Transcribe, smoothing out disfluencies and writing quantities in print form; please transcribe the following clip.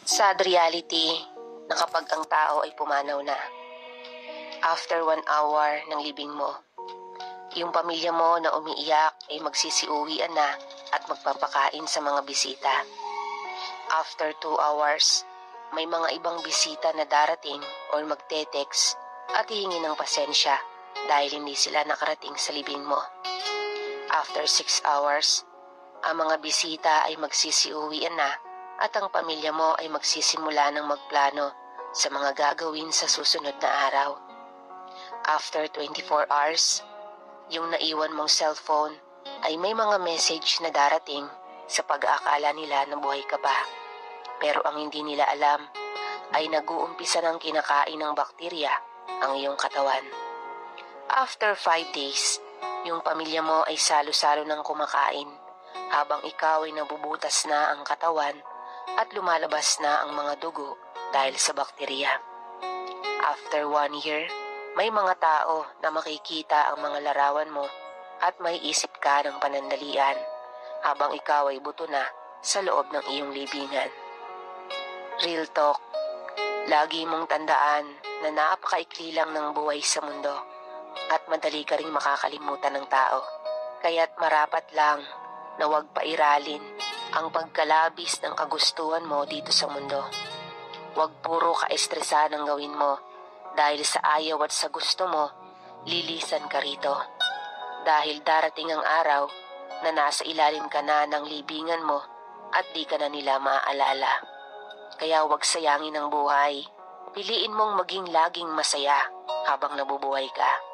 Sad reality na kapag ang tao ay pumanaw na, after 1 hour ng libing mo, yung pamilya mo na umiiyak ay magsisiuwian na at magpapakain sa mga bisita. After 2 hours, may mga ibang bisita na darating o magte-text at hihingi ng pasensya dahil hindi sila nakarating sa libing mo. After 6 hours, ang mga bisita ay magsisiuwian na at ang pamilya mo ay magsisimula ng magplano sa mga gagawin sa susunod na araw. After 24 hours, yung naiwan mong cellphone ay may mga message na darating sa pag-aakala nila na buhay ka pa. Pero ang hindi nila alam ay nag-uumpisa ng kinakain ng bakterya ang iyong katawan. After 5 days, yung pamilya mo ay salo-salo ng kumakain habang ikaw ay nabubutas na ang katawan at lumalabas na ang mga dugo dahil sa bakterya. After 1 year, may mga tao na makikita ang mga larawan mo at may isip ka ng panandalian habang ikaw ay buto na sa loob ng iyong libingan. Real talk, lagi mong tandaan na napakaikli lang ng buhay sa mundo at madali ka ring makakalimutan ng tao. Kaya't marapat lang na huwag pairalin ang pagkalabis ng kagustuhan mo dito sa mundo. Huwag puro ka-estresan ang gawin mo dahil sa ayaw at sa gusto mo, lilisan ka rito. Dahil darating ang araw na nasa ilalim ka na ng libingan mo at di ka na nila maaalala. Kaya huwag sayangin ang buhay. Piliin mong maging laging masaya habang nabubuhay ka.